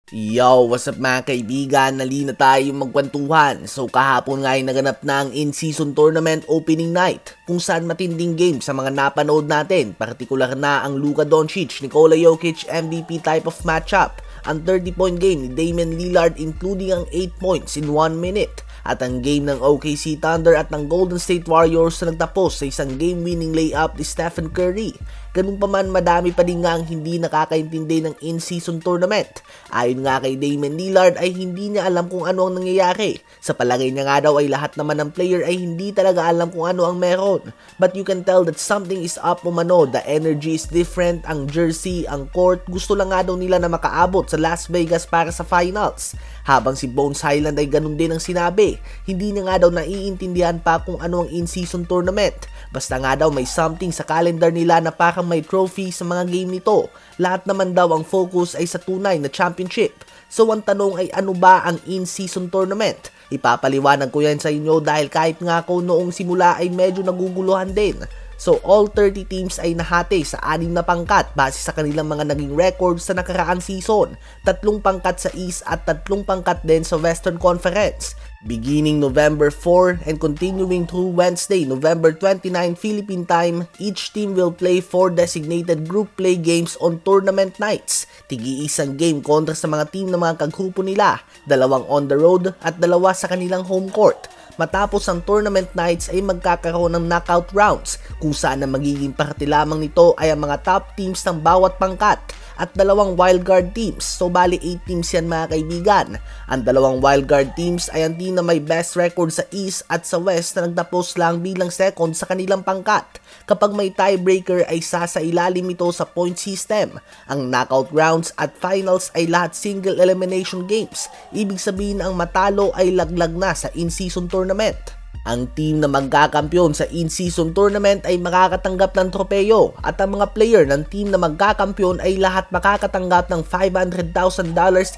Yo, what's up mga kaibigan? Nali na tayo magkwentuhan. So kahapon nga ay naganap na ang in-season tournament opening night kung saan matinding game sa mga napanood natin. Partikular na ang Luka Doncic, Nikola Jokic MVP type of matchup. Ang 30-point game ni Damian Lillard including ang 8 points in 1 minute. At ang game ng OKC Thunder at ng Golden State Warriors na nagtapos sa isang game-winning layup ni Stephen Curry. Ganun pa man, madami pa din nga ang hindi nakakaintindi ng in-season tournament. Ayon nga kay Damian Lillard ay hindi niya alam kung ano ang nangyayari. Sa palagay niya nga daw ay lahat naman ng player ay hindi talaga alam kung ano ang meron. But you can tell that something is up umano. The energy is different, ang jersey, ang court, gusto lang nga daw nila na makaabot sa Las Vegas para sa finals. Habang si Bones Hyland ay ganun din ang sinabi. Hindi niya nga daw naiintindihan pa kung ano ang in-season tournament. Basta nga daw may something sa calendar nila na parang may trophy sa mga game nito. Lahat naman daw ang focus ay sa tunay na championship. So ang tanong ay ano ba ang in-season tournament? Ipapaliwanag ko yan sa inyo dahil kahit nga ako noong simula ay medyo naguguluhan din. So all 30 teams ay nahati sa 6 na pangkat base sa kanilang mga naging records sa nakaraang season. 3 pangkat sa East at 3 pangkat din sa Western Conference. Beginning November 4 and continuing through Wednesday, November 29 Philippine time, each team will play 4 designated group play games on tournament nights. Tigi-isang game kontra sa mga team ng mga kagrupo nila, 2 on the road at 2 sa kanilang home court. Matapos ang tournament nights ay magkakaroon ng knockout rounds kung saan ang magiging parte lamang nito ay ang mga top teams ng bawat pangkat at 2 wildcard teams. So bali 8 teams yan mga kaibigan. Ang 2 wildcard teams ay ang team na may best record sa East at sa West na nagtapos lang bilang second sa kanilang pangkat. Kapag may tiebreaker ay sasailalim ito sa point system. Ang knockout rounds at finals ay lahat single elimination games. Ibig sabihin ang matalo ay laglag na sa in-season tournament. Ang team na magkakampyon sa in-season tournament ay makakatanggap ng tropeyo at ang mga player ng team na magkakampyon ay lahat makakatanggap ng $500,000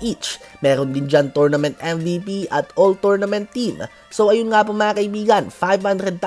each. Meron din dyan tournament MVP at all-tournament team. So ayun nga po mga kaibigan, $500,000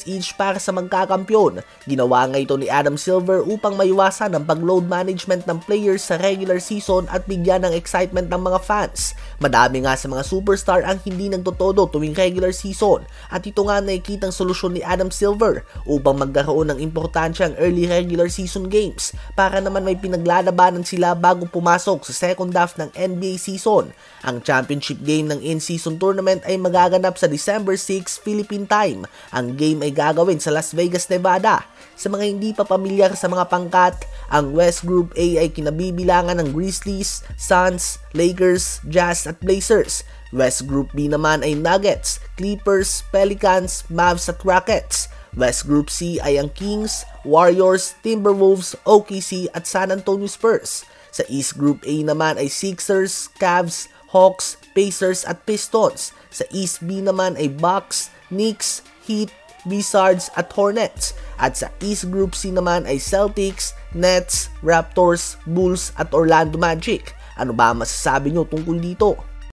each para sa magkakampyon. Ginawa nga ito ni Adam Silver upang maiwasan ang pag-load management ng players sa regular season at bigyan ng excitement ng mga fans. Madami nga sa mga superstar ang hindi nagtotodo tuwing regular season. At ito nga nakikitang solusyon ni Adam Silver upang magkaroon ng importansya ang early regular season games para naman may pinaglalabanan sila bago pumasok sa second half ng NBA season. Ang championship game ng in-season tournament ay magaganap sa December 6 Philippine time. Ang game ay gagawin sa Las Vegas, Nevada. Sa mga hindi pa pamilyar sa mga pangkat, ang West Group A ay kinabibilangan ng Grizzlies, Suns, Lakers, Jazz at Blazers. West Group B naman ay Nuggets, Clippers, Pelicans, Mavs at Rockets. West Group C ay ang Kings, Warriors, Timberwolves, OKC at San Antonio Spurs. Sa East Group A naman ay Sixers, Cavs, Hawks, Pacers at Pistons. Sa East B naman ay Bucks, Knicks, Heat, Wizards at Hornets. At sa East Group C naman ay Celtics, Nets, Raptors, Bulls at Orlando Magic. Ano ba masasabi nyo tungkol dito?